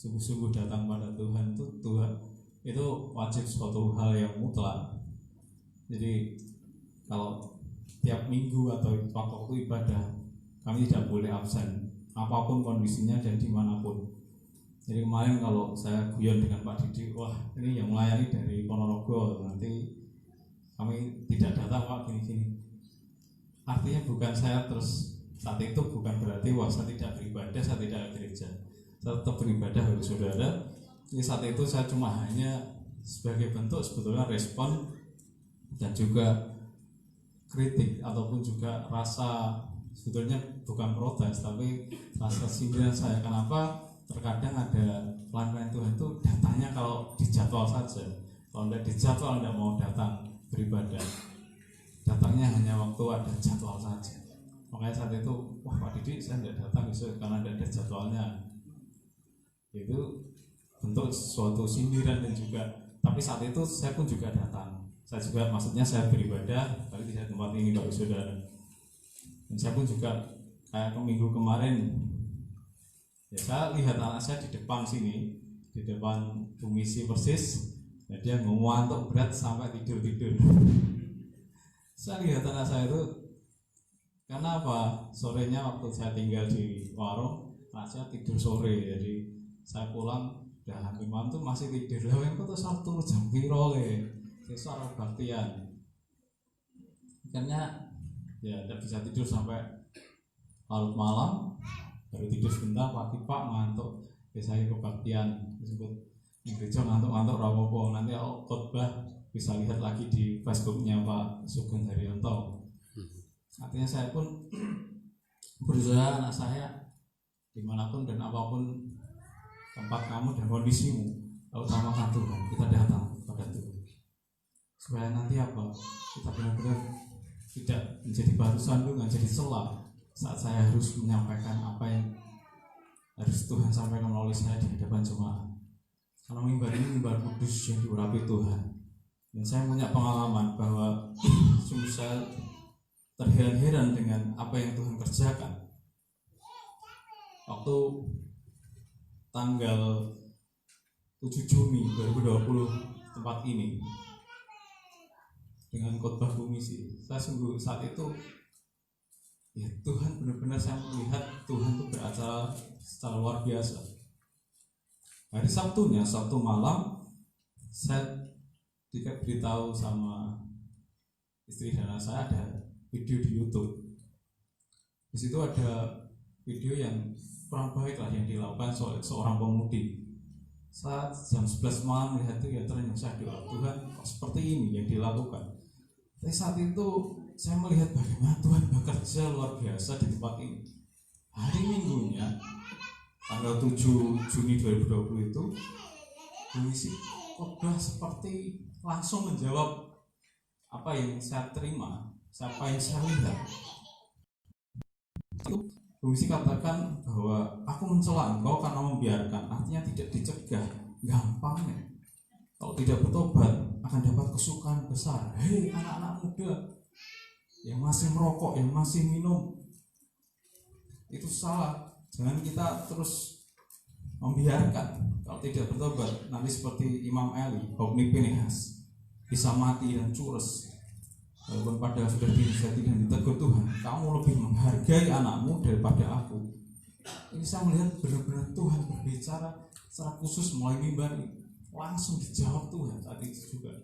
sungguh-sungguh datang pada Tuhan itu wajib suatu hal yang mutlak. Jadi kalau tiap minggu atau waktu ibadah kami tidak boleh absen apapun kondisinya dan dimanapun. Jadi kemarin kalau saya guyon dengan Pak Didi, wah ini yang melayani dari Ponorogo, nanti kami tidak datang Pak gini-gini. Artinya bukan saya terus saat itu bukan berarti wah saya tidak beribadah, saya tidak gereja. Saya tetap beribadah bagi saudara. Jadi saat itu saya cuma hanya sebagai bentuk sebetulnya respon dan juga kritik ataupun juga rasa sebetulnya bukan protes tapi rasa sindiran saya. Kenapa terkadang ada pelayan Tuhan itu datangnya kalau dijadwal saja, kalau tidak dijadwal tidak mau datang beribadah, datangnya hanya waktu ada jadwal saja. Makanya saat itu wah Pak Didi saya tidak datang besok karena tidak ada jadwalnya. Itu bentuk suatu sindiran dan juga tapi saat itu saya pun juga datang. Saya juga maksudnya saya beribadah tapi tidak tempat ini Bapak Saudara. Dan saya pun juga kayak minggu kemarin ya, saya lihat anak saya di depan sini, di depan komisi persis, dan dia ngantuk berat sampai tidur. Saya lihat anak saya itu, karena apa? Sorenya waktu saya tinggal di warung, anak saya tidur sore, jadi saya pulang udah hampir malam tuh masih tidur. Lah yang tuh Sabtu jam piro sesar baktian. Akhirnya ya tidak bisa tidur sampai larut malam. Baru tidur sebentar, pagi Pak ngantuk. Biasanya kebaktian disebut gereja ngantuk-ngantuk rapopo. Nanti khotbah bisa lihat lagi di Facebooknya Pak Sugeng Haryanto. Artinya saya pun berusaha anak saya dimanapun dan apapun tempat kamu dan kondisimu, utamakan Tuhan. Kita datang pada Tuhan supaya nanti apa? Kita benar-benar tidak menjadi batu sandungan, jadi celah saat saya harus menyampaikan apa yang harus Tuhan sampaikan melalui saya di hadapan jemaat. Karena mimbar ini mimbar kudus yang diurapi Tuhan. Dan saya punya pengalaman bahwa sungguh saya terheran-heran dengan apa yang Tuhan kerjakan. Waktu tanggal 7 Juni 2020 tempat ini dengan khotbah komisi, saya sungguh saat itu ya Tuhan benar-benar saya melihat Tuhan itu beracara secara luar biasa. Hari Sabtunya, Sabtu malam, saya diberitahu sama istri dan anak saya ada video di YouTube. Di situ ada video yang kurang baik lah yang dilakukan seorang pemudi. Saat jam 11 malam melihat itu ya ternyata saya doa Tuhan seperti ini yang dilakukan. Tapi saat itu saya melihat bagaimana Tuhan bekerja luar biasa di tempat ini. Hari Minggunya tanggal 7 Juni 2020 itu komisi khotbah seperti langsung menjawab apa yang saya terima, apa yang saya lihat. Itu komisi katakan bahwa aku mencela engkau karena membiarkan, artinya tidak dicegah, gampangnya. Kalau tidak bertobat akan dapat kesukaan besar. Hei anak-anak muda yang masih merokok, yang masih minum, itu salah. Jangan kita terus membiarkan. Kalau tidak bertobat nanti seperti Imam Eli, Hofni Pinehas, bisa mati dan cures. Walaupun pada sudah dinasihati dan ditegur Tuhan, kamu lebih menghargai anakmu daripada aku. Ini saya melihat benar-benar Tuhan berbicara secara khusus mulai mimbar ini. Langsung dijawab Tuhan saat itu juga.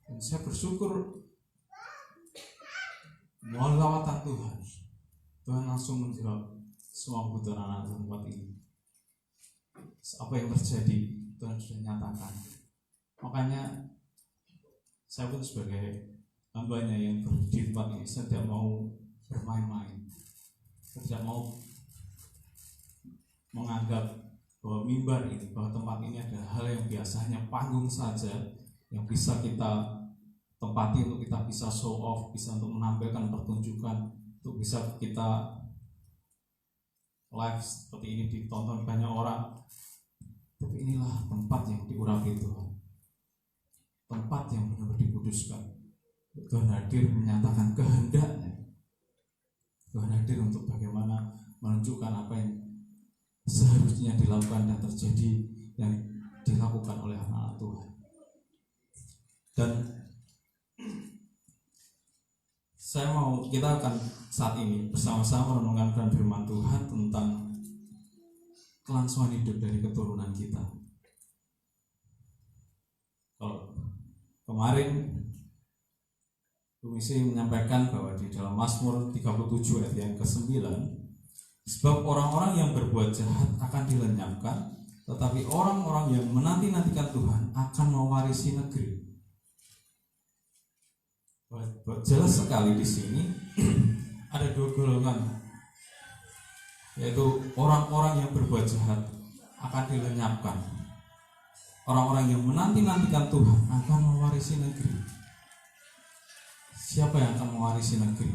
Dan saya bersyukur melalui lawatan Tuhan, Tuhan langsung menjawab semua kebutuhan anak tempat ini. Apa yang terjadi Tuhan sudah nyatakan. Makanya saya pun sebagai hambanya yang di tempat ini, saya tidak mau bermain-main, saya tidak mau menganggap bahwa mimbar ini, bahwa tempat ini adalah hal yang biasanya panggung saja yang bisa kita tempati untuk kita bisa show off, bisa untuk menampilkan pertunjukan, untuk bisa kita live seperti ini ditonton banyak orang. Tapi inilah tempat yang diurapi Tuhan, tempat yang benar-benar dikuduskan. Tuhan hadir menyatakan kehendaknya. Tuhan hadir untuk bagaimana menunjukkan apa yang seharusnya mestinya dilakukan dan terjadi yang dilakukan oleh anak-anak Tuhan. Dan kita akan saat ini bersama-sama merenungkan firman Tuhan tentang kelangsungan hidup dari keturunan kita. Kalau kemarin Bu Misi menyampaikan bahwa di dalam Mazmur 37 ayat yang ke-9, sebab orang-orang yang berbuat jahat akan dilenyapkan, tetapi orang-orang yang menanti-nantikan Tuhan akan mewarisi negeri. Jelas sekali di sini ada dua golongan, yaitu orang-orang yang berbuat jahat akan dilenyapkan. Orang-orang yang menanti-nantikan Tuhan akan mewarisi negeri. Siapa yang akan mewarisi negeri?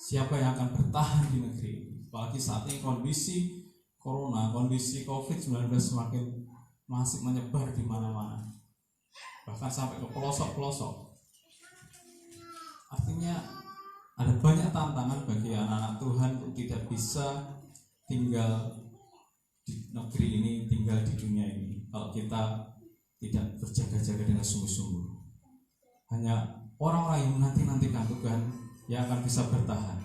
Siapa yang akan bertahan di negeri ini? Apalagi saat ini kondisi Corona, kondisi COVID-19 semakin masih menyebar di mana-mana, bahkan sampai ke pelosok-pelosok. Artinya ada banyak tantangan bagi anak-anak Tuhan untuk tidak bisa tinggal di negeri ini, tinggal di dunia ini, kalau kita tidak berjaga-jaga dengan sungguh-sungguh. Hanya orang-orang yang menanti-nantikan Tuhan yang akan bisa bertahan.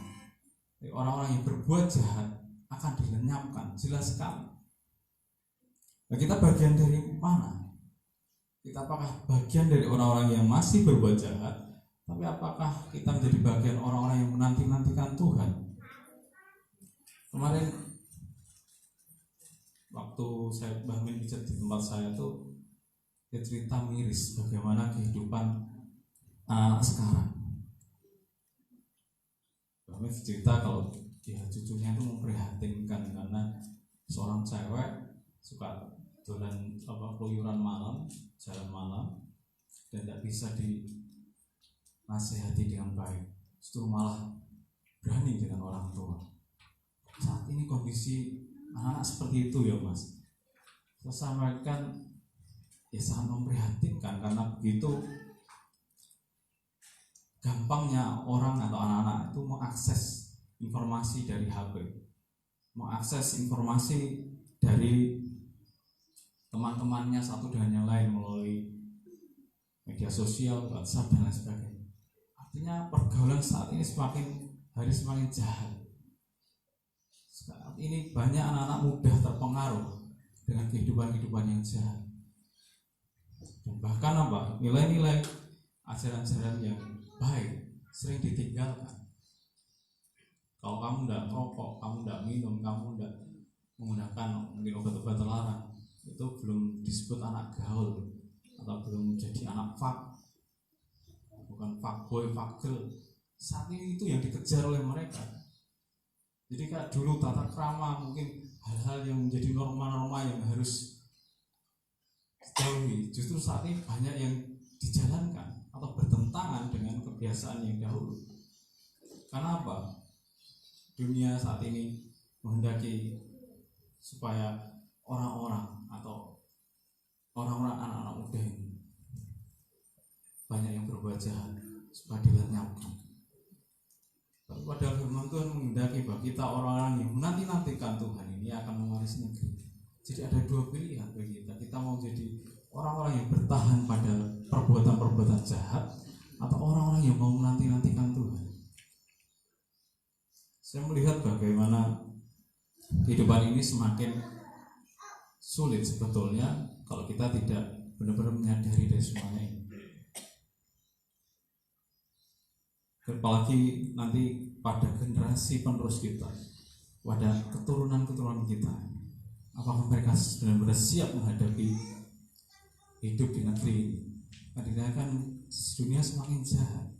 Orang-orang yang berbuat jahat akan dilenyapkan, jelas sekali. Nah, kita bagian dari mana? Kita apakah bagian dari orang-orang yang masih berbuat jahat? Tapi apakah kita menjadi bagian orang-orang yang menanti-nantikan Tuhan? Kemarin waktu saya Mbah Min pijat di tempat saya tuh, dia cerita miris bagaimana kehidupan anak-anak sekarang. Mbah Min cerita kalau ya cucunya itu memprihatinkan karena seorang cewek suka dolan keluyuran malam, jalan malam, dan tidak bisa dinasehati dengan baik, justru malah berani dengan orang tua. Saat ini kondisi anak-anak seperti itu ya Mas. Saya sampaikan ya sangat memprihatinkan, karena begitu gampangnya orang atau anak-anak itu mengakses informasi dari HP, mengakses informasi dari teman-temannya satu dengan yang lain melalui media sosial, WhatsApp dan lain sebagainya. Artinya pergaulan saat ini semakin hari semakin jahat. Saat ini banyak anak-anak muda terpengaruh dengan kehidupan-kehidupan yang jahat. Dan bahkan nilai-nilai ajaran-ajaran yang baik sering ditinggalkan. Kalau kamu tidak merokok, kamu tidak minum, kamu tidak menggunakan mungkin obat-obat terlarang, itu belum disebut anak gaul atau belum jadi anak fak, bukan fuckboy, fuckgirl. Saat ini itu yang dikejar oleh mereka. Jadi kayak dulu tata krama, mungkin hal-hal yang menjadi norma-norma yang harus dijauhi, justru saat ini banyak yang dijalankan atau bertentangan dengan kebiasaan yang dahulu. Karena apa? Dunia saat ini menghendaki supaya orang-orang atau orang-orang anak-anak muda ini banyak yang berbuat jahat supaya dilenyapkan. Padahal firman Tuhan menghendaki bahwa kita orang-orang yang menanti-nantikan Tuhan ini akan mewarisi negeri. Jadi ada dua pilihan bagi kita. Kita mau jadi orang-orang yang bertahan pada perbuatan-perbuatan jahat, atau orang-orang yang mau menanti-nantikan Tuhan. Saya melihat bagaimana kehidupan ini semakin sulit sebetulnya kalau kita tidak benar-benar menyadari dari semuanya ini. Apalagi nanti pada generasi penerus kita, pada keturunan-keturunan kita, apakah mereka benar-benar siap menghadapi hidup di negeri ini? Karena kan dunia semakin jahat,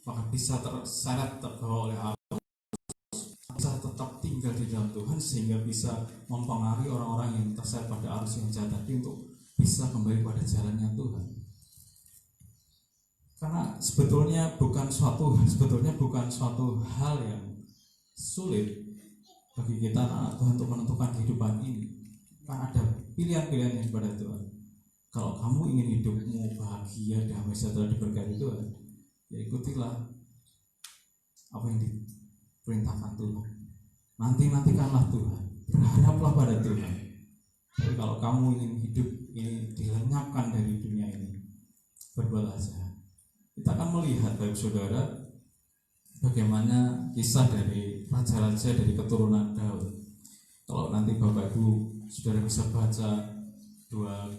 maka bisa terseret terbawa oleh arus, bisa tetap tinggal di dalam Tuhan sehingga bisa mempengaruhi orang-orang yang terseret pada arus yang jahat tadi untuk bisa kembali pada jalannya Tuhan. Karena sebetulnya bukan suatu hal yang sulit bagi kita anak Tuhan untuk menentukan kehidupan ini. Karena ada pilihan-pilihan yang kepada Tuhan. Kalau kamu ingin hidupmu bahagia, damai, sejahtera, diberkati Tuhan, ya ikutilah apa yang diperintahkan Tuhan. Nantikanlah Tuhan. berharaplah pada Tuhan. Tapi kalau kamu ingin hidup ini dilenyapkan dari dunia ini, berbuatlah jahat. Kita akan melihat, baik saudara, bagaimana kisah dari raja-raja dari keturunan Daud. Kalau nanti Bapak Ibu saudara bisa baca dua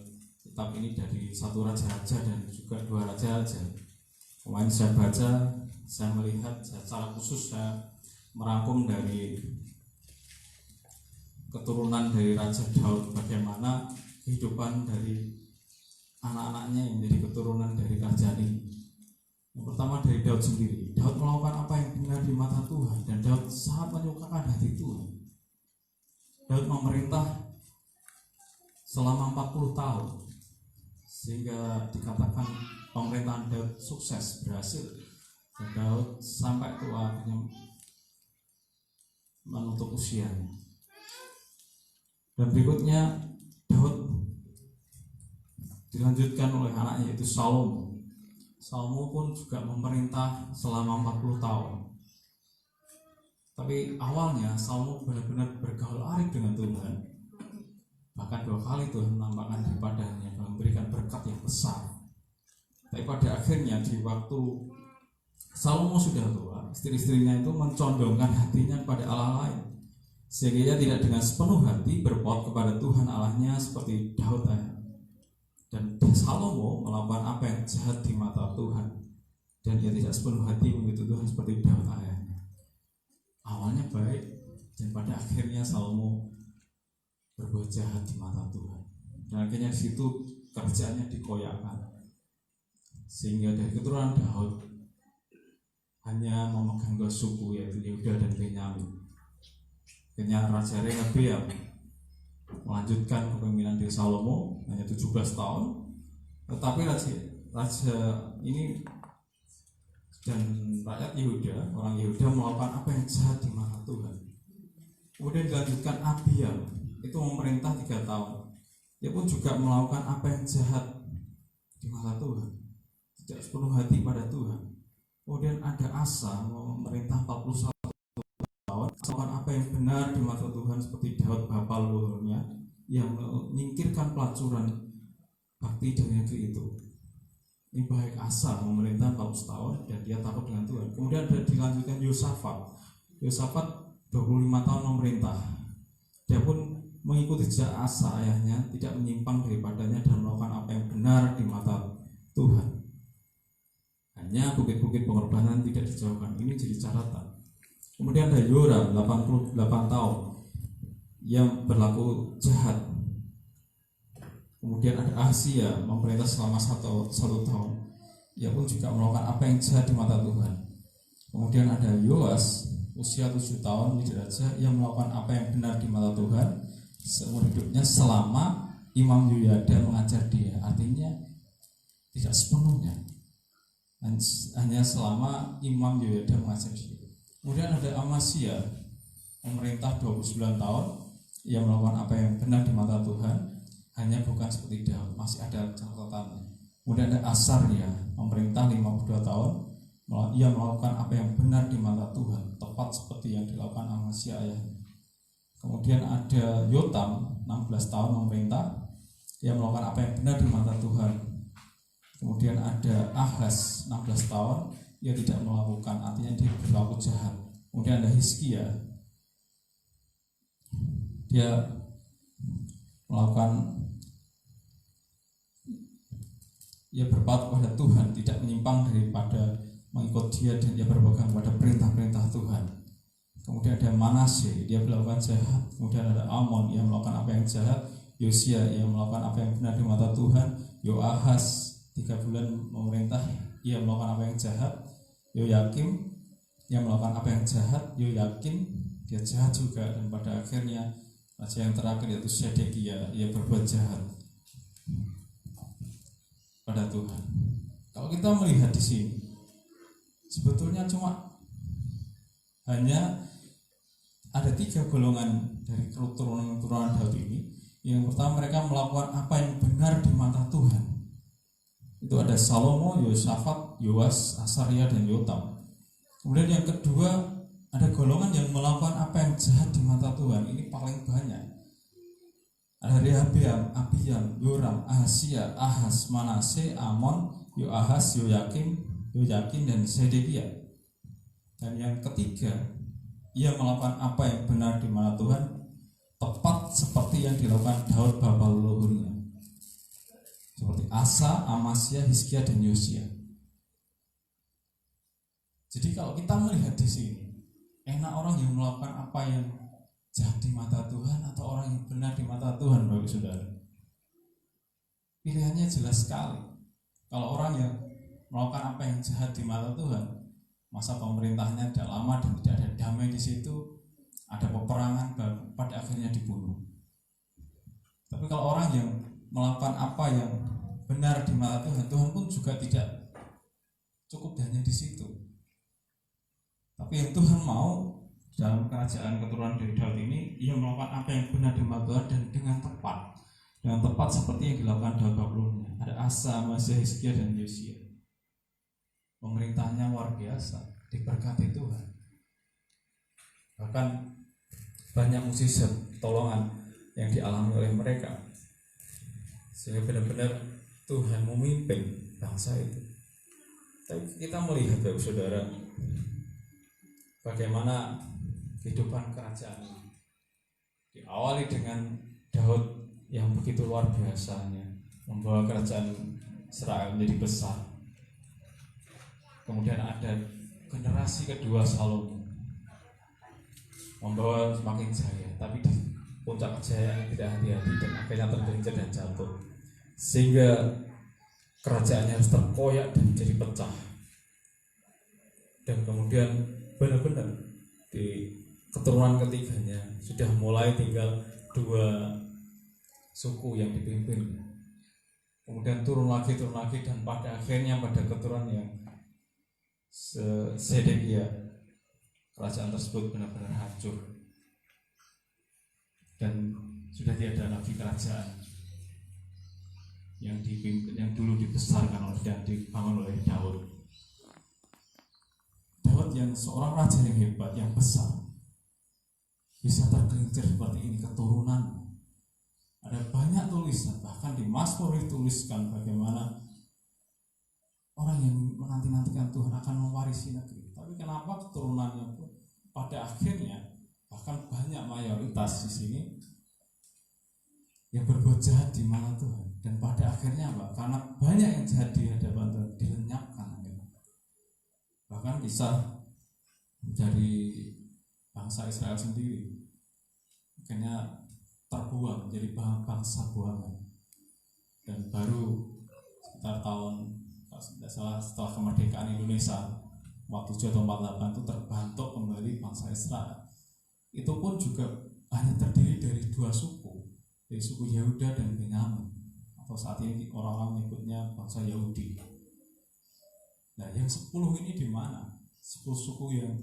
kitab ini, dari satu raja-raja dan juga dua raja-raja. Kemarin saya baca, saya melihat secara khusus saya merangkum dari keturunan dari Raja Daud, bagaimana kehidupan dari anak-anaknya yang menjadi keturunan dari kerajaan ini. Yang pertama dari Daud sendiri. Daud melakukan apa yang benar di mata Tuhan, dan Daud sangat menyukakan hati Tuhan. Daud memerintah selama 40 tahun, sehingga dikatakan pemerintahan Daud sukses, berhasil. Dan Daud sampai tua akhirnya menutup usianya. Dan berikutnya Daud dilanjutkan oleh anaknya, yaitu Salomo. Salomo pun juga memerintah selama 40 tahun. Tapi awalnya Salomo benar-benar bergaul arif dengan Tuhan. Bahkan 2 kali Tuhan menampakkan diri padanya dan memberikan berkat yang besar. Tapi pada akhirnya di waktu Salomo sudah tua, istri-istrinya itu mencondongkan hatinya kepada Allah lain, sehingga ia tidak dengan sepenuh hati berpaut kepada Tuhan Allahnya seperti Daud ayah. Dan Salomo melakukan apa yang jahat di mata Tuhan, dan ia tidak sepenuh hati mengikuti Tuhan seperti Daud ayahnya. Awalnya baik, dan pada akhirnya Salomo berbuat jahat di mata Tuhan. Dan akhirnya di situ kerjaannya dikoyakkan, sehingga dari keturunan Daud hanya memegang 2 suku, yaitu Yehuda dan Benyamin. Akhirnya Raja Rehabeam melanjutkan kepemimpinan dari Salomo hanya 17 tahun. Tetapi raja ini dan rakyat Yehuda, orang Yehuda melakukan apa yang jahat di mata Tuhan. Kemudian dilanjutkan Abiam, itu memerintah 3 tahun. Dia pun juga melakukan apa yang jahat di mata Tuhan, tidak sepenuh hati pada Tuhan. Kemudian ada Asa, memerintah 41 tahun, melakukan apa yang benar di mata Tuhan seperti Daud bapa leluhurnya, yang menyingkirkan pelacuran bakti dari negeri itu. Ini baik Asa memerintah 40 tahun dan dia takut dengan Tuhan. Kemudian ada dilanjutkan Yosafat. Yosafat 25 tahun memerintah. Dia pun mengikuti jejak Asa ayahnya, tidak menyimpang daripadanya dan melakukan apa yang benar di mata Tuhan. Hanya bukit-bukit pengorbanan tidak dijauhkan. Ini jadi catatan. Kemudian ada Yoram 88 tahun yang berlaku jahat. Kemudian ada Ahazia memerintah selama satu tahun. Ia pun juga melakukan apa yang jahat di mata Tuhan. Kemudian ada Yoas usia 7 tahun menjadi raja, yang melakukan apa yang benar di mata Tuhan seumur hidupnya selama Imam Yoyada mengajar dia. Artinya tidak sepenuhnya, hanya selama Imam Yoyada mengajar dia. Kemudian ada Amasya memerintah 29 tahun, ia melakukan apa yang benar di mata Tuhan, hanya bukan seperti Daud, masih ada catatannya. Kemudian ada Asaria memerintah 52 tahun, ia melakukan apa yang benar di mata Tuhan, tepat seperti yang dilakukan Amasya ayahnya. Kemudian ada Yotam 16 tahun memerintah, ia melakukan apa yang benar di mata Tuhan. Kemudian ada Ahaz 16 tahun, ia tidak melakukan, artinya dia berlaku jahat. Kemudian ada Hizkia, dia melakukan, ia berpaut kepada Tuhan, tidak menyimpang daripada mengikut dia, dan ia berpegang pada perintah-perintah Tuhan. Kemudian ada Manasye, dia melakukan jahat. Kemudian ada Amon, ia melakukan apa yang jahat. Yosia, ia melakukan apa yang benar di mata Tuhan. Yoahaz 3 bulan memerintah, ia melakukan apa yang jahat. Yoyakim, ia melakukan apa yang jahat. Yoyakin, dia jahat juga. Dan pada akhirnya raja yang terakhir yaitu Sedekia, ia berbuat jahat pada Tuhan. Kalau kita melihat di sini, sebetulnya cuma hanya ada 3 golongan dari keturunan Daud ini. Yang pertama, mereka melakukan apa yang benar di mata Tuhan. Itu ada Salomo, Yosafat, Yoas, Asaria, dan Yotam. Kemudian yang kedua ada golongan yang melakukan apa yang jahat di mata Tuhan. Ini paling banyak. Ada Rehabeam, Abiam, Yoram, Ahazia, Ahaz, Manase, Amon, Yoahaz, Yoyakin dan Zedekia. Dan yang ketiga, ia melakukan apa yang benar di mata Tuhan, tepat seperti yang dilakukan Daud bapa leluhurnya, seperti Asa, Amasya, Hizkia dan Yosia. Jadi kalau kita melihat di sini, enak orang yang melakukan apa yang jahat di mata Tuhan atau orang yang benar di mata Tuhan, Bapak Saudara. Pilihannya jelas sekali. Kalau orang yang melakukan apa yang jahat di mata Tuhan, masa pemerintahnya tidak lama dan tidak ada damai di situ, ada peperangan, pada akhirnya dibunuh. Tapi kalau orang yang melakukan apa yang benar di mata Tuhan, Tuhan pun juga tidak cukup hanya di situ. Tapi yang Tuhan mau dalam kerajaan keturunan dari Daud ini, ia melakukan apa yang benar di mata Tuhan dan dengan tepat seperti yang dilakukan Daud bapa-bapanya. Ada Asa, Amasya, Hizkia dan Yosia. Pemerintahnya luar biasa, diberkati Tuhan. Bahkan banyak mukjizat pertolongan yang dialami oleh mereka, sehingga benar-benar Tuhan memimpin bangsa itu. Tapi kita melihat, Bapak Saudara, bagaimana kehidupan kerajaan ini diawali dengan Daud yang begitu luar biasanya, membawa kerajaan Israel menjadi besar. Kemudian ada generasi kedua Salomo, membawa semakin jaya, tapi di puncak kejayaan tidak hati-hati dan akhirnya tergelincir dan jatuh, sehingga kerajaannya harus terkoyak dan jadi pecah. Dan kemudian benar-benar di keturunan ketiganya sudah mulai tinggal 2 suku yang dipimpin. Kemudian turun lagi dan pada akhirnya pada keturunan yang Zedekia, kerajaan tersebut benar-benar hancur dan sudah tidak ada lagi kerajaan yang dipimpin, yang dulu dibesarkan oleh dan dibangun oleh Daud. Daud yang seorang raja yang hebat, yang besar, bisa tergelincir seperti ini keturunan. Ada banyak tulisan, bahkan di Mazmur dituliskan bagaimana orang yang menanti-nantikan Tuhan akan mewarisi negeri. Tapi kenapa keturunannya pun pada akhirnya, bahkan banyak mayoritas di sini yang berbuat jahat di mata Tuhan, dan pada akhirnya apa? Karena banyak yang jahat di hadapan Tuhan, dilenyapkan. Bahkan kisah dari bangsa Israel sendiri akhirnya terbuang menjadi bangsa buangan. Dan baru sekitar tahun, kalau tidak salah, setelah kemerdekaan Indonesia 47 atau 48 itu terbentuk kembali bangsa Israel. Itu pun juga hanya terdiri dari 2 suku, dari suku Yehuda dan Benyamin, atau saat ini orang-orang menyebutnya bangsa Yahudi. Nah, yang 10 ini di mana? 10 suku yang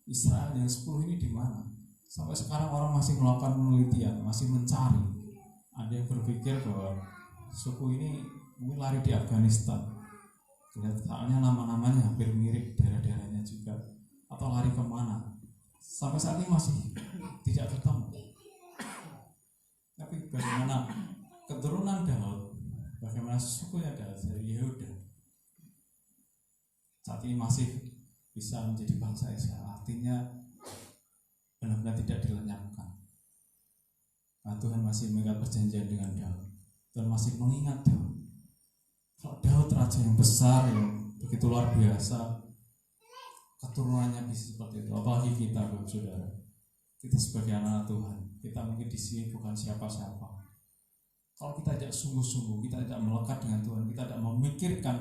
Israel yang 10 ini di mana? Sampai sekarang orang masih melakukan penelitian, masih mencari. Ada yang berpikir bahwa suku ini mungkin lari di Afghanistan. Soalnya nama-namanya hampir mirip, daerah-daerahnya juga. Atau lari kemana? Sampai saat ini masih tidak ketemu. Tapi bagaimana keturunan Daud, bagaimana sukunya Daud dari Yehuda, saat ini masih bisa menjadi bangsa Israel. Artinya benar-benar tidak dilenyapkan. Nah, Tuhan masih mengikat perjanjian dengan Daud. Tuhan masih mengingat Daud. Kalau Daud raja yang besar, yang begitu luar biasa, keturunannya bisa seperti itu. Apalagi kita, Bapak Saudara, kita sebagai anak Tuhan, kita mungkin di sini bukan siapa-siapa. Kalau kita tidak sungguh-sungguh, kita tidak melekat dengan Tuhan, kita tidak memikirkan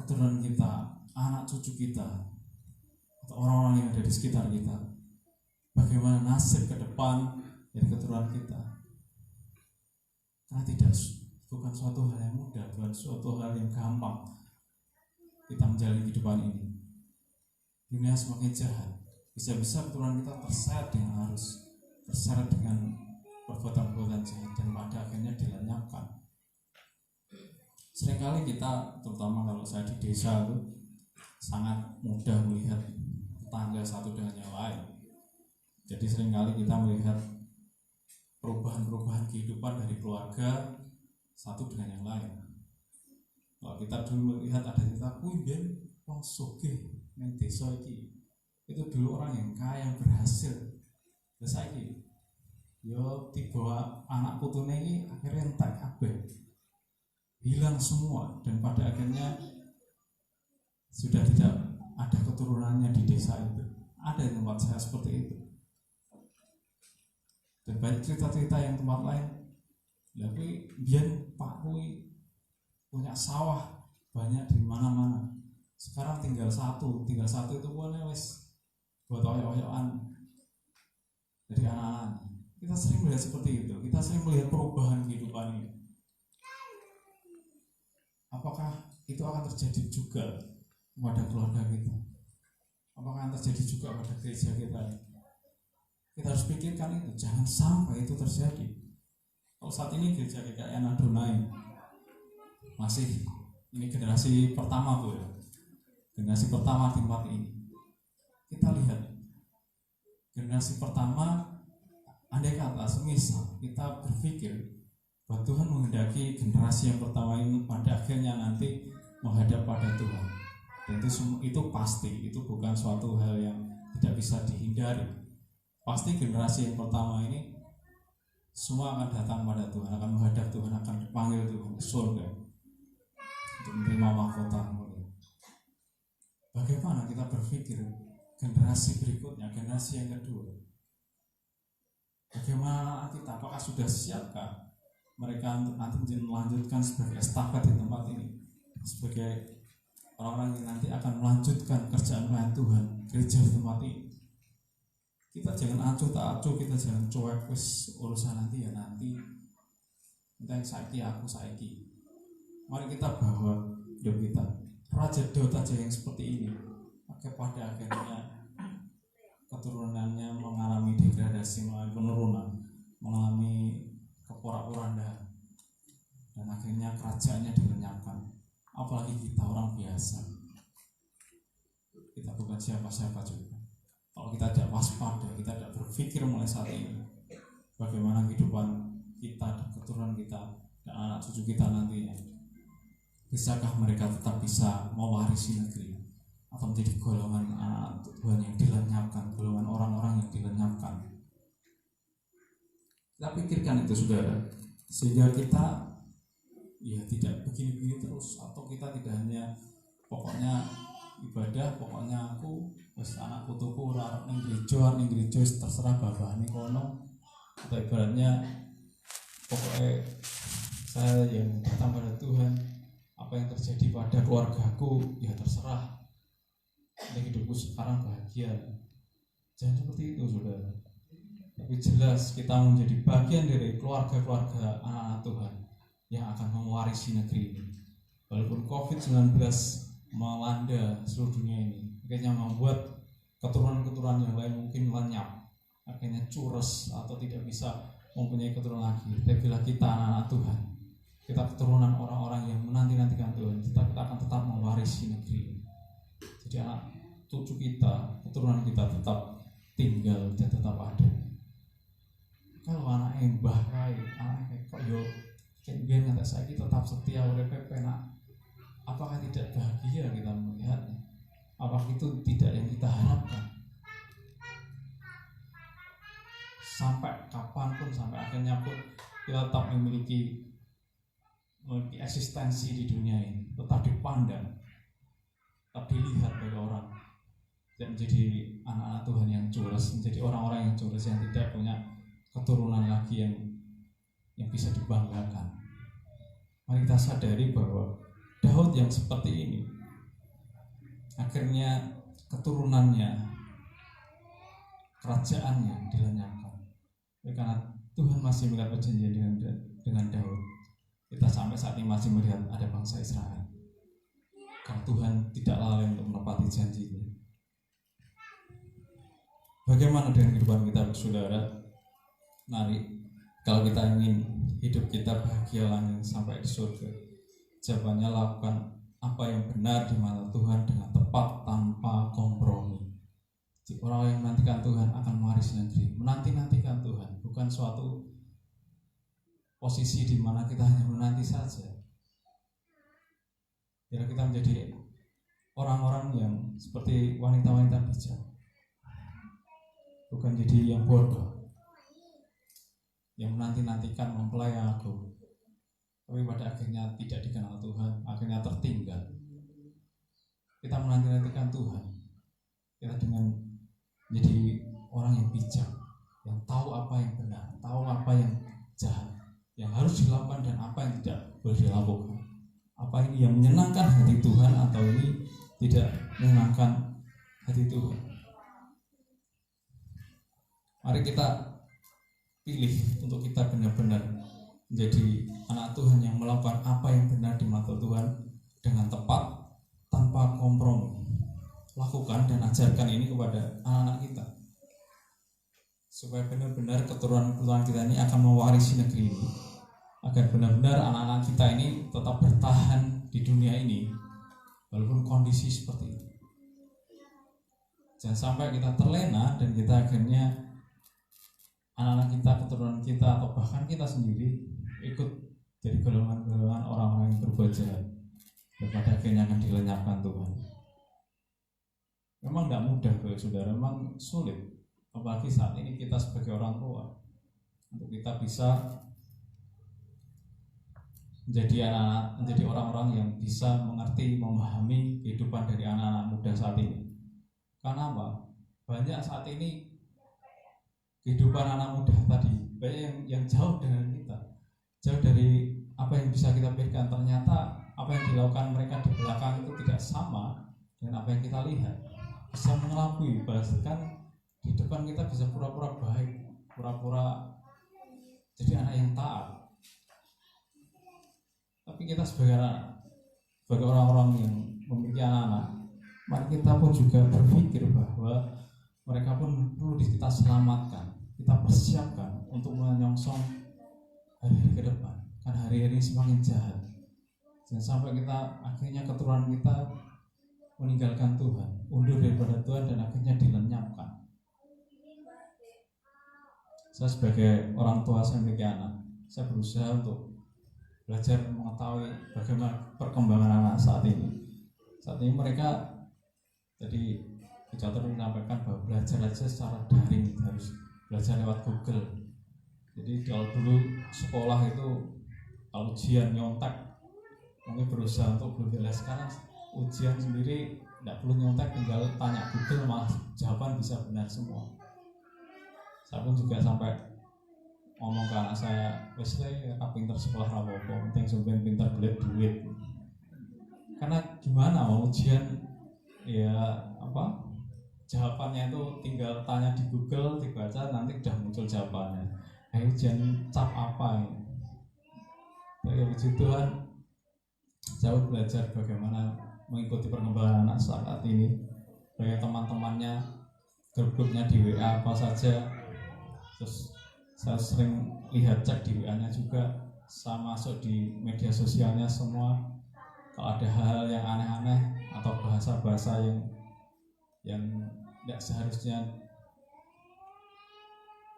keturunan kita, anak cucu kita, atau orang-orang yang ada di sekitar kita, bagaimana nasib ke depan dari keturunan kita. Karena bukan suatu hal yang mudah, bukan suatu hal yang gampang kita menjalani kehidupan ini. Dunia semakin jahat, bisa-bisa keturunan kita terseret dengan perbuatan-perbuatan jahat, dan pada akhirnya dilenyapkan. Seringkali kita, terutama kalau saya di desa itu, sangat mudah melihat tetangga satu dengan yang lain. Jadi seringkali kita melihat perubahan-perubahan kehidupan dari keluarga satu dengan yang lain. Kalau kita dulu melihat ada cerita kuiben wong sugih ning desa iki, itu dulu orang yang kaya, yang berhasil. Terus saiki yo tiba anak putune iki akhirnya entek kabeh, hilang semua, dan pada akhirnya sudah tidak ada keturunannya di desa itu. Ada di tempat saya seperti itu, dan banyak cerita-cerita yang tempat lain. Tapi biyen Pak Kui punya sawah banyak di mana-mana, sekarang tinggal satu itu pun wes buat oyok-oyokan dari anak-anak. Kita sering melihat seperti itu, kita sering melihat perubahan kehidupan ini. Apakah itu akan terjadi juga pada keluarga kita? Apakah akan terjadi juga pada gereja kita? Kita harus pikirkan itu, jangan sampai itu terjadi. Kalau saat ini gereja GKN Adonai masih ini generasi pertama Bu ya, generasi pertama di tempat ini. Kita lihat generasi pertama, andai kata semisal kita berpikir bahwa Tuhan menghendaki generasi yang pertama ini pada akhirnya nanti menghadap pada Tuhan, dan itu pasti, itu bukan suatu hal yang tidak bisa dihindari. Pasti generasi yang pertama ini semua akan datang pada Tuhan, akan menghadap Tuhan, akan dipanggil Tuhan ke surga untuk menerima mahkota. Bagaimana kita berpikir generasi berikutnya, generasi yang kedua? Bagaimana kita? Apakah sudah siapkah mereka untuk nanti melanjutkan sebagai estafet di tempat ini, sebagai orang-orang yang nanti akan melanjutkan kerjaan pelayan Tuhan gereja di tempat ini? Kita jangan acuh tak acuh, kita jangan cuek, wis urusan nanti ya nanti, entah saiki aku saiki. Mari kita bawa hidup kita. Raja Daud aja yang seperti ini, maka pada akhirnya keturunannya mengalami degradasi, mengalami penurunan, mengalami keporak-porandahan, dan akhirnya kerajaannya dilenyapkan. Apalagi kita orang biasa, kita bukan siapa-siapa juga. Kalau kita tidak waspada, kita tidak berpikir mulai saat ini bagaimana kehidupan kita dan keturunan kita dan anak cucu kita nantinya, bisakah mereka tetap bisa mewarisi negeri, atau menjadi golongan anak Tuhan yang dilenyapkan, golongan orang-orang yang dilenyapkan. Kita pikirkan itu saudara, sehingga kita ya tidak begini-begini terus, atau kita tidak hanya pokoknya ibadah, pokoknya aku wis anak putuku ora ning gereja terserah babane kono, atau ibaratnya pokoknya saya yang datang pada Tuhan, apa yang terjadi pada keluargaku ya terserah, ini hidupku sekarang bahagia. Jangan seperti itu saudara. Tapi jelas kita menjadi bagian dari keluarga-keluarga anak-anak Tuhan yang akan mewarisi negeri ini. Walaupun COVID-19 melanda seluruh dunia ini, akhirnya membuat keturunan-keturunan yang lain mungkin lenyap, akhirnya cures atau tidak bisa mempunyai keturunan lagi. Tapi bila kita anak-anak Tuhan, kita keturunan orang-orang yang menanti-nantikan Tuhan, kita akan tetap mewarisi negeri ini. Jadi anak cucu kita, keturunan kita tetap tinggal dan tetap ada. Kalau anak mbah kae, anak kok yo biar ngantek saiki tetap setia urepe penak, apakah tidak bahagia kita melihatnya? Apakah itu tidak yang kita harapkan? Sampai kapanpun, sampai akhirnya pun kita tetap memiliki eksistensi di dunia ini, tetap dipandang, tetap dilihat oleh orang, dan menjadi anak-anak Tuhan yang cures, menjadi orang-orang yang cures, yang tidak punya keturunan lagi yang bisa dibanggakan. Mari kita sadari bahwa Daud yang seperti ini akhirnya keturunannya, kerajaannya dilenyapkan. Karena Tuhan masih melihat perjanjian dengan Daud, kita sampai saat ini masih melihat ada bangsa Israel. Karena Tuhan tidak lalai untuk menepati janjinya. Bagaimana dengan kehidupan kita, saudara? Mari, kalau kita ingin hidup kita bahagia langgeng sampai di surga, jawabannya lakukan apa yang benar di mata Tuhan dengan tepat tanpa kompromi. Orang yang menantikan Tuhan akan mewarisi negeri. Menanti-nantikan Tuhan bukan suatu posisi di mana kita hanya menanti saja. Biar kita menjadi orang-orang yang seperti wanita-wanita bijak, bukan jadi yang bodoh, yang menanti-nantikan mempelai yang agung, tapi pada akhirnya tidak dikenal Tuhan, akhirnya tertinggal. Kita menanti-nantikan Tuhan, kita dengan menjadi orang yang bijak, yang tahu apa yang benar, tahu apa yang jahat, yang harus dilakukan dan apa yang tidak boleh dilakukan. Apa ini yang menyenangkan hati Tuhan atau ini tidak menyenangkan hati Tuhan. Mari kita pilih untuk kita benar-benar menjadi anak Tuhan yang melakukan apa yang benar di mata Tuhan dengan tepat, tanpa kompromi. Lakukan dan ajarkan ini kepada anak-anak kita, supaya benar-benar keturunan-keturunan kita ini akan mewarisi negeri ini, agar benar-benar anak-anak kita ini tetap bertahan di dunia ini walaupun kondisi seperti ini. Jangan sampai kita terlena dan kita akhirnya anak-anak kita, keturunan kita, atau bahkan kita sendiri ikut jadi golongan-golongan orang-orang yang berbuat jahat, dan pada akhirnya akan dilenyapkan Tuhan. Memang tidak mudah bagi saudara, memang sulit, apalagi saat ini kita sebagai orang tua, untuk kita bisa menjadi anak-anak, menjadi orang-orang yang bisa mengerti, memahami kehidupan dari anak-anak muda saat ini. Karena apa? Banyak saat ini kehidupan anak muda tadi banyak yang jauh dengan kita, jauh dari apa yang bisa kita berikan. Ternyata apa yang dilakukan mereka di belakang itu tidak sama dengan apa yang kita lihat. Bisa mengelabui, bahkan di depan kita bisa pura-pura baik, pura-pura jadi anak yang taat. Tapi kita sebagai orang-orang yang memiliki anak-anak, mari kita pun juga berpikir bahwa mereka pun perlu kita selamatkan, kita persiapkan untuk menyongsong hari-hari ke depan. Karena hari-hari semakin jahat. Jangan sampai kita akhirnya keturunan kita meninggalkan Tuhan, undur daripada Tuhan, dan akhirnya dilenyapkan. Saya sebagai orang tua, saya memiliki anak, saya berusaha untuk belajar mengetahui bagaimana perkembangan anak saat ini. Saat ini mereka, jadi Pejater menyampaikan bahwa belajar aja secara daring, harus belajar lewat Google. Jadi kalau dulu sekolah itu kalau ujian nyontek mungkin berusaha untuk belum jelas. Sekarang ujian sendiri tidak perlu nyontek, tinggal tanya Google, malah jawaban bisa benar semua. Saya pun juga sampai ngomong ke anak saya, Wesley, pinter sekolah apa-apa, penting sampai pinter belit duit. Karena gimana mau ujian, ya apa, jawabannya itu tinggal tanya di Google, dibaca, nanti udah muncul jawabannya. Ujian cap apa ini? Tapi puji Tuhan, saya belajar bagaimana mengikuti perkembangan anak saat ini. Banyak teman-temannya, grup-grupnya di WA apa saja. Terus saya sering lihat, cek di WA-nya juga, saya masuk di media sosialnya semua. Kalau ada hal yang aneh-aneh atau bahasa-bahasa yang tidak seharusnya,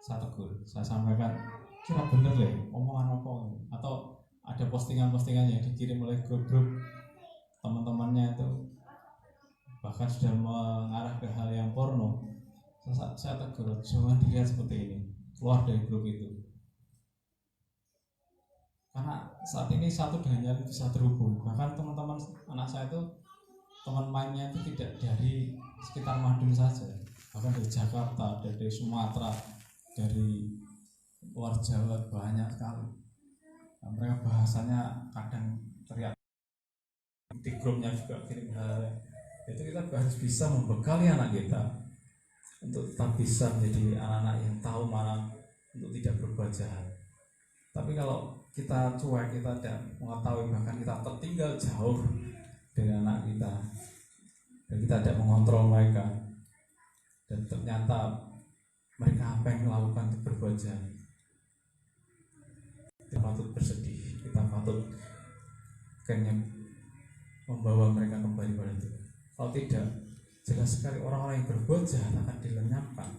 saya tegur, saya sampaikan, kira bener deh omongan apa, atau ada postingan-postingan yang dikirim oleh grup-grup teman-temannya itu bahkan sudah mengarah ke hal yang porno. Saya tegur, jangan dilihat seperti ini, keluar dari grup itu. Karena saat ini satu dengan yang bisa terhubung. Bahkan teman-teman anak saya itu, teman mainnya itu tidak dari sekitar Madiun saja, bahkan dari Jakarta, dari Sumatera, dari luar Jawa, banyak sekali. Nah, mereka bahasanya kadang teriak, di grupnya juga kirim hal. Itu kita harus bisa membekali anak kita untuk tetap bisa menjadi anak-anak yang tahu mana untuk tidak berbuat jahat. Tapi kalau kita cuek, kita tidak mengetahui, bahkan kita tertinggal jauh dengan anak kita, dan kita tidak mengontrol mereka, dan ternyata mereka apa yang melakukan untuk berbuat jahat, kita patut bersedih, kita patut kayaknya membawa mereka kembali pada Tuhan. Kalau tidak, Jelas sekali orang-orang yang berbuat jahat akan dilenyapkan,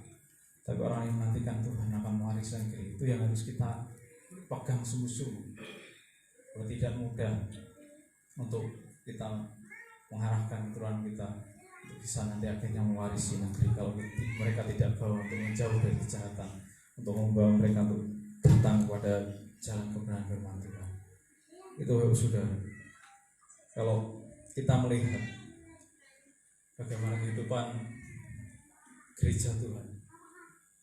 tapi orang yang menantikan Tuhan akan mewarisi negeri. Itu yang harus kita pegang sungguh-sungguh. Kalau tidak mudah untuk kita mengarahkan keturunan kita untuk bisa nanti akhirnya mewarisi negeri, kalau mereka tidak bawa untuk menjauh dari kejahatan, untuk membawa mereka untuk datang kepada jalan kebenaran firman Tuhan. Itu saudara. Kalau kita melihat bagaimana kehidupan gereja Tuhan,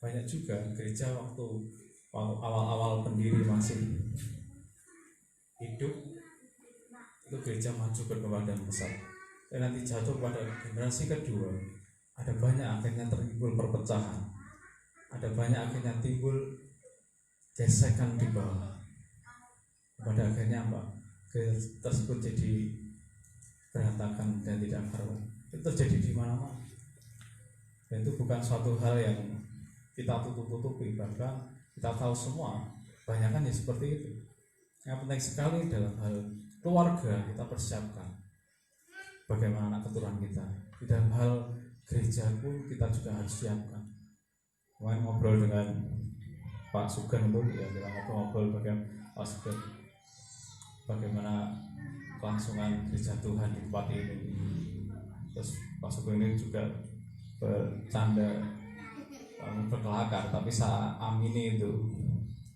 banyak juga gereja waktu awal-awal pendiri masih hidup, itu gereja maju berkembang dan besar. Dan nanti jatuh pada generasi kedua, ada banyak akhirnya timbul perpecahan, ada banyak akhirnya timbul gesekan di bawah. Pada akhirnya tersebut jadi berantakan dan tidak karuan. Itu terjadi di mana-mana. Dan itu bukan suatu hal yang kita tutup-tutupi, bahkan kita tahu semua, kebanyakan ya seperti itu. Yang penting sekali dalam hal keluarga kita persiapkan bagaimana anak keturunan kita. Di dalam hal gereja pun kita juga harus siapkan. Kemarin ngobrol dengan Pak Sugeng itu, ya kita ngobrol bagaimana Pak Sugeng, bagaimana kelangsungan gereja Tuhan di tempat ini. Terus Pak Sugeng ini juga bercanda, berkelakar, tapi saya amini itu.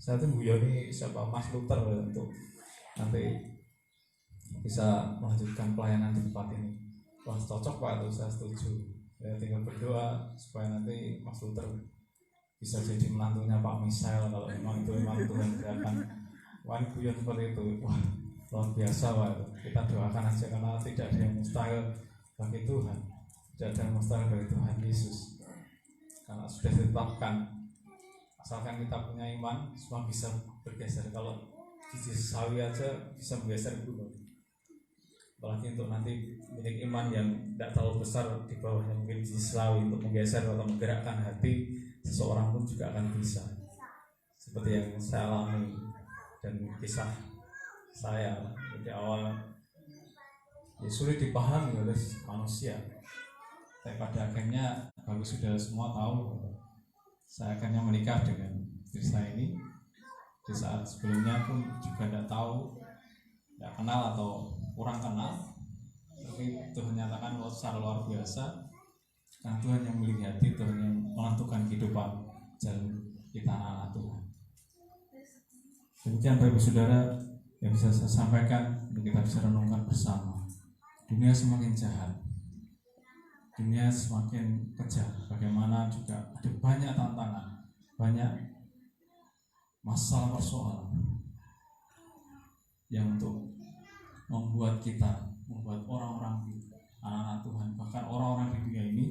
Saya tuh guyoni siapa Mas Luther untuk nanti bisa melanjutkan pelayanan di tempat ini. Wah cocok Pak, itu saya setuju. Ya tinggal berdoa supaya nanti Mas Luther bisa jadi menantunya Pak Misael, kalau memang itu memang Tuhan gerakan. Wah guyon seperti itu, wah luar biasa Pak. Kita doakan aja, karena tidak ada yang mustahil bagi Tuhan, tidak ada yang mustahil bagi Tuhan Yesus, karena sudah ditetapkan. Asalkan kita punya iman, semua bisa bergeser. Kalau biji sawi aja bisa menggeser gunung, apalagi untuk nanti milik iman yang tidak terlalu besar di bawahnya mungkin biji sawi, untuk menggeser atau menggerakkan hati seseorang pun juga akan bisa. Seperti yang saya alami dan kisah saya di awal, ya sulit dipahami oleh manusia, tapi pada akhirnya kalau sudah semua tahu, saya akhirnya menikah dengan istri saya ini. Di saat sebelumnya pun juga tidak tahu, tidak kenal atau kurang kenal, tapi Tuhan nyatakan secara luar biasa. Karena Tuhan yang melihat hati, Tuhan yang menentukan kehidupan jalan kita anak-anak Tuhan. Demikian Bapak Saudara yang bisa saya sampaikan, untuk kita bisa renungkan bersama. Dunia semakin jahat, dunia semakin kejam. Bagaimana juga ada banyak tantangan, banyak masalah persoalan yang untuk membuat kita, membuat orang-orang anak-anak Tuhan, bahkan orang-orang di dunia ini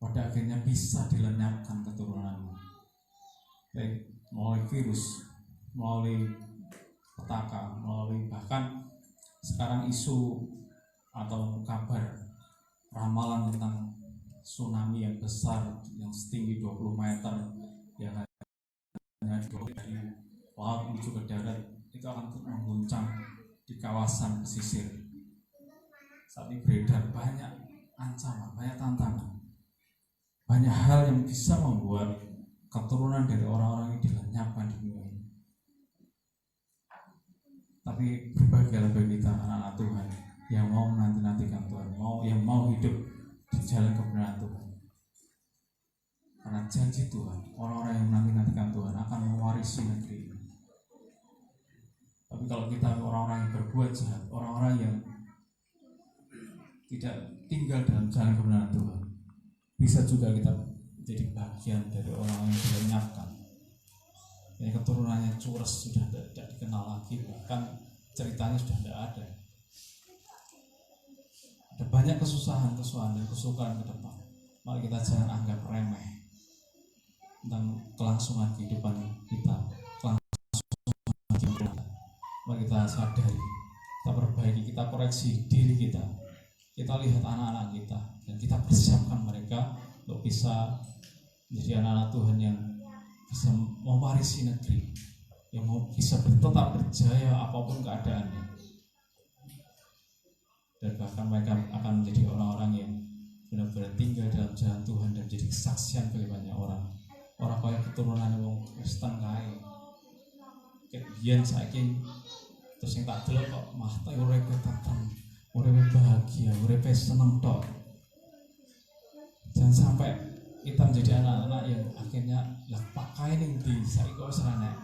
pada akhirnya bisa dilenyapkan keturunannya, baik melalui virus, melalui petaka, melalui bahkan sekarang isu atau kabar ramalan tentang tsunami yang besar yang setinggi 20 meter yang hanya dari laut menuju ke darat, itu akan mengguncang di kawasan pesisir. Saat ini beredar banyak ancaman, banyak tantangan, banyak hal yang bisa membuat keturunan dari orang-orang yang dilenyapkan di dunia ini. Tapi berbahagialah bagi kita anak-anak Tuhan yang mau menanti-nantikan Tuhan, yang mau hidup di jalan kebenaran Tuhan. Karena janji Tuhan, orang-orang yang menanti-nantikan Tuhan akan mewarisi negeri ini. Tapi kalau kita orang-orang yang berbuat jahat, orang-orang yang tidak tinggal dalam jalan kebenaran Tuhan, bisa juga kita menjadi bagian dari orang yang dilenyapkan. Yang keturunannya cures, sudah tidak dikenal lagi, bahkan ceritanya sudah tidak ada. Ada banyak kesusahan dan kesukaran ke depan. Mari kita jangan anggap remeh tentang kelangsungan kehidupan kita, kelangsungan kehidupan kita. Mari kita sadari, kita perbaiki, kita koreksi diri kita. Kita lihat anak-anak kita dan kita persiapkan mereka untuk bisa menjadi anak-anak Tuhan yang bisa mewarisi negeri, yang bisa tetap berjaya apapun keadaannya. Dan bahkan mereka akan menjadi orang-orang yang benar-benar tinggal dalam jalan Tuhan dan jadi kesaksian bagi banyak orang. Orang kaya keturunan wong Kristen kae. Kebiyen saiki terus yang tak delok kok mah tak uripe tentrem, uripe bahagia, uripe seneng tok. Jangan sampai kita menjadi anak-anak yang akhirnya lah pakai ning ndi saiki kok wis enek.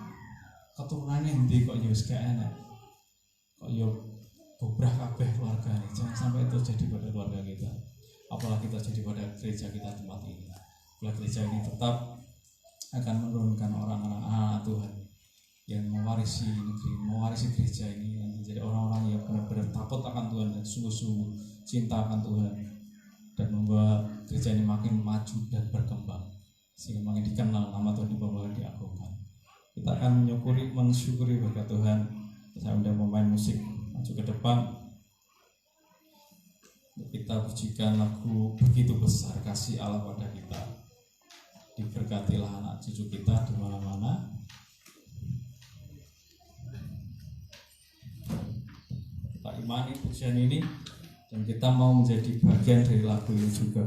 Keturunane ndi kok ya wis gak enek. Kok yo bobrah kabeh keluargane. Jangan sampai itu terjadi pada keluarga kita. Apalagi terjadi pada gereja kita tempat ini. Bila gereja ini tetap akan menurunkan orang-orang anak Tuhan yang mewarisi negeri, mewarisi gereja ini, yang menjadi orang-orang yang benar-benar takut akan Tuhan dan sungguh-sungguh cinta akan Tuhan, dan membawa gereja ini makin maju dan berkembang sehingga makin dikenal nama Tuhan, dibanggakan, diagungkan. Kita akan mensyukuri berkat Tuhan. Saya undang pemain musik maju ke depan. Kita pujikan lagu Begitu Besar Kasih Allah pada kita. Diberkatilah anak cucu kita di mana-mana. Kita imani pujian ini dan kita mau menjadi bagian dari lagu ini juga.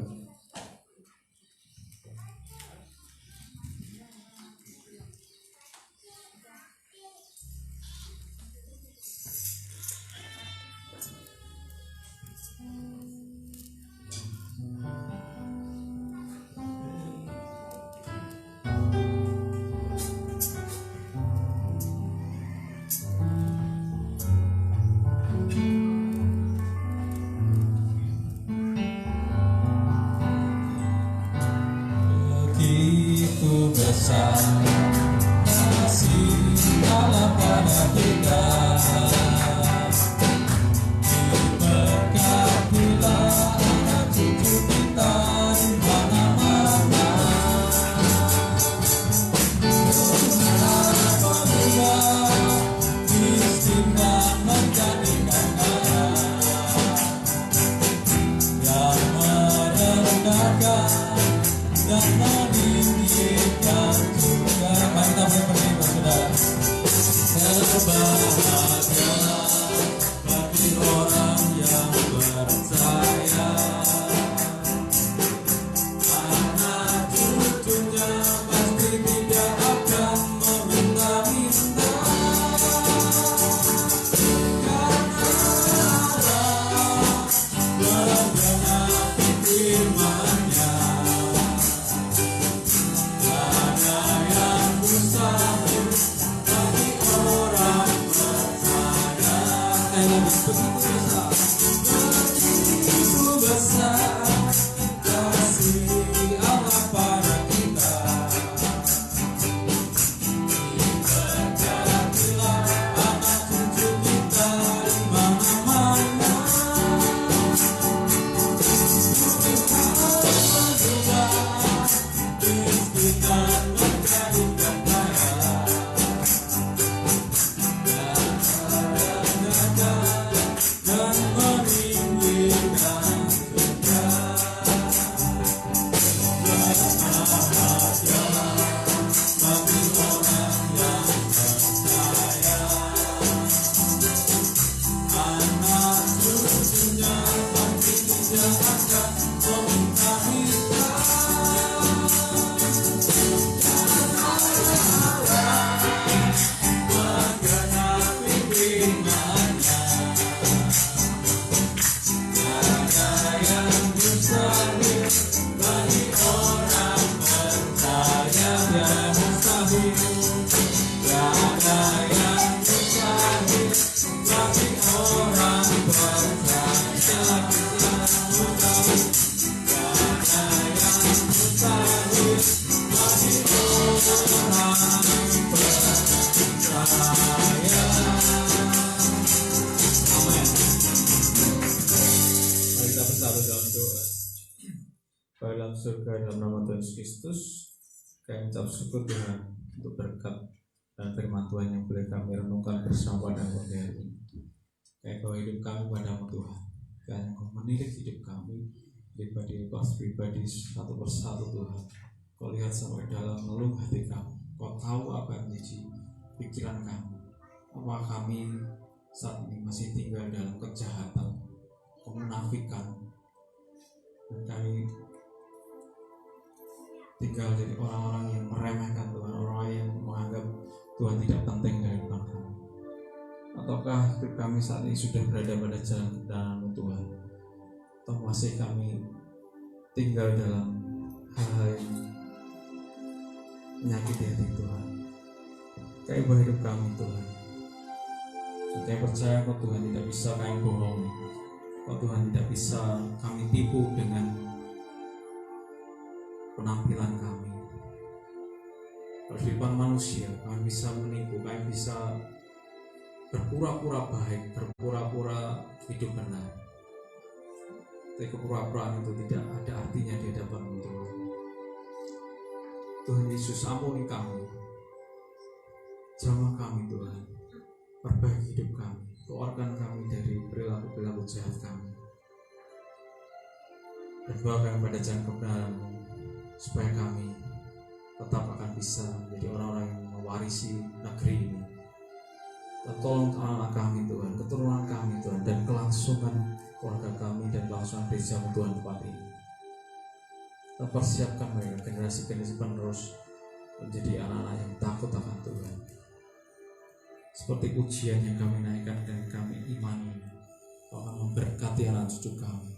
Dalam surga dalam nama Tuhan Yesus Kristus, kami ucap syukur Tuhan untuk berkat dan firman Tuhan yang boleh kami renungkan bersama pada pagi hari ini. Kami bawa hidup kami padamu Tuhan, kami Engkau menilik hidup kami pribadi satu persatu Tuhan. Kau lihat sampai dalam relung hati kami, Kau tahu apa yang menjadi pikiran kami. Apa kami saat ini masih tinggal dalam kejahatan, kemunafikan, Dan kami tinggal jadi orang-orang yang meremehkan Tuhan, orang-orang yang menganggap Tuhan tidak penting dari depan kami. Ataukah hidup kami saat ini sudah berada pada jalan kebenaran-Mu Tuhan, atau masih kami tinggal dalam hal-hal yang menyakiti hati Tuhan. Kami ubah hidup kami Tuhan. Kami percaya kau Tuhan tidak bisa kami bohongi, kau Tuhan tidak bisa kami tipu dengan penampilan kami. Kalau di depan manusia kami bisa menipu, kami bisa berpura-pura baik, berpura-pura hidup benar. Tapi kepura-puraan itu tidak ada artinya di hadapan-Mu Tuhan. Tuhan Yesus, ampuni kami, jamah kami Tuhan, perbaiki hidup kami, keluarkan kami dari perilaku-perilaku jahat kami, dan bawa kami pada jalan kebenaran-Mu, supaya kami tetap akan bisa menjadi orang-orang yang mewarisi negeri ini. Dan tolong anak-anak kami Tuhan, keturunan kami Tuhan, dan kelangsungan keluarga kami dan kelangsungan gereja-Mu Tuhan tempat ini. Dan persiapkan mereka generasi-generasi penerus menjadi anak-anak yang takut akan Tuhan. Seperti ujian yang kami naikkan dan kami imani, Kau akan memberkati anak cucu kami,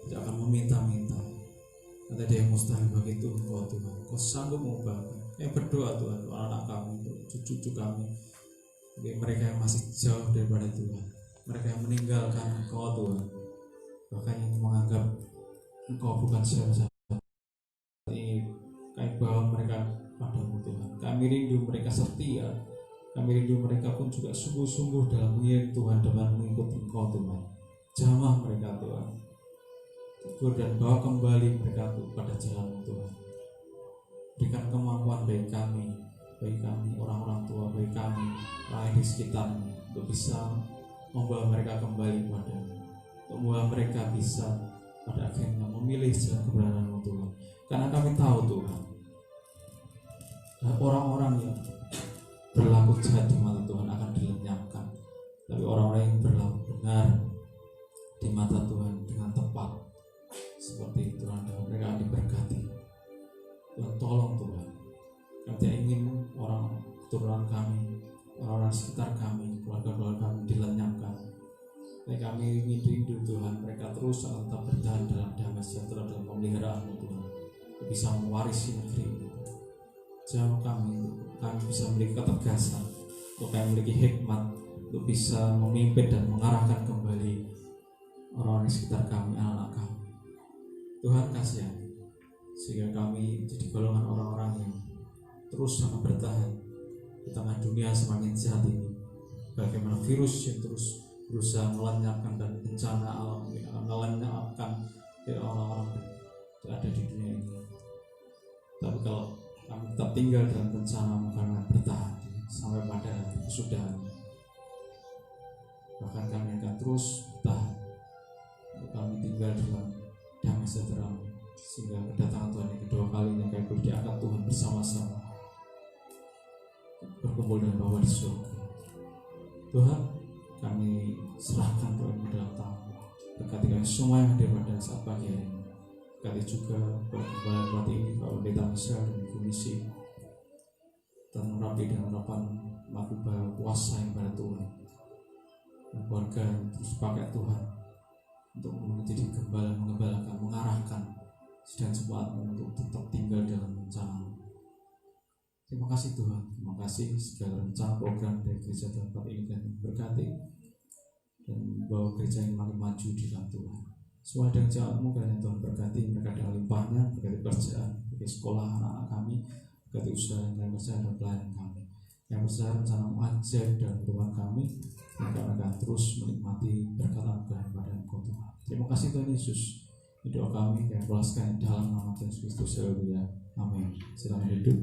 tidak akan meminta-minta. Ada yang mustahil bagi Tuhan, Tuhan. Kau sanggup mengubah. Yang berdoa Tuhan, anak kami, cucu-cucu kami, bagi mereka yang masih jauh daripada Tuhan, mereka yang meninggalkan Engkau Tuhan, bahkan yang menganggap Engkau bukan siapa-siapa. Kami bawa mereka padamu Tuhan. Kami rindu mereka setia, kami rindu mereka pun juga sungguh-sungguh dalam mengiring Tuhan dan mengikuti Engkau Tuhan. Jamah mereka Tuhan, tegur dan bawa kembali mereka pada jalan Tuhan. Berikan kemampuan bagi kami orang-orang tua, bagi kami orang di sekitarnya, untuk bisa membawa mereka kembali padamu, untuk membawa mereka bisa pada akhirnya memilih jalan kebenaran-Mu Tuhan. Karena kami tahu Tuhan, orang-orang yang berlaku jahat di mata Tuhan akan dilenyapkan, tapi orang-orang yang berlaku benar di mata Tuhan dengan tepat seperti Tuhan, mereka akan diberkati. Tuhan tolong Tuhan, kami tidak ingin orang keturunan kami, orang-orang sekitar kami, keluarga-keluarga kami dilenyapkan. Tapi kami ingin rindu Tuhan, mereka terus akan tetap bertahan dalam damai sejahtera dalam pemeliharaan-Mu Tuhan, bisa mewarisi negeri ini. Jauh kami bisa memiliki ketegasan, untuk kami memiliki hikmat, untuk bisa memimpin dan mengarahkan kembali orang-orang di sekitar kami, anak-anak kami. Tuhan kasihani, sehingga kami menjadi golongan orang-orang yang terus sangat bertahan di tengah dunia semakin jahat ini. Bagaimana virus yang terus berusaha melenyapkan dan bencana alam yang akan melenyapkan orang-orang yang ada di dunia ini. Tapi kalau kami tetap tinggal dalam bencana, karena bertahan sampai pada kesudahan, bahkan kami akan terus bertahan untuk kami tinggal dalam damai sejahtera, sehingga kedatangan Tuhan yang kedua kalinya kami boleh diangkat Tuhan bersama-sama berkumpul dengan Bapa di surga. Tuhan, kami serahkan Tuhan di dalam tangan. Berkati kami semua yang hadir pada saat pagi hari ini. Berkati juga perkembangan hati ini Pak Pendeta Michel dan Ibu Misi, dan merapi dan harapan melakukan puasa yang pada Tuhan, dan keluarga yang terus pakai Tuhan untuk menjadi gembala, mengembalakan, mengarahkan sedang sempat untuk tetap tinggal dalam rencana. Terima kasih Tuhan, terima kasih segala rencana program dari gereja tempat ini dan berkati dan bawa gereja ini makin maju di dalam Tuhan. Semua dengan jalanmu kiranya Tuhan berkati mereka dengan limpahnya, berkati pekerjaan, berkati sekolah anak-anak kami, berkati usaha dan kerjaan dan pelayanan kami. Yang besar rencana-Mu ajaib dalam kehidupan kami, dan kami akan terus menikmati berkat-Berkat pada Engkau Tuhan. Terima kasih Tuhan Yesus. Doa kami yang pulaskan dalam nama Tuhan Yesus Kristus. Haleluya. Amin. Silakan hidup.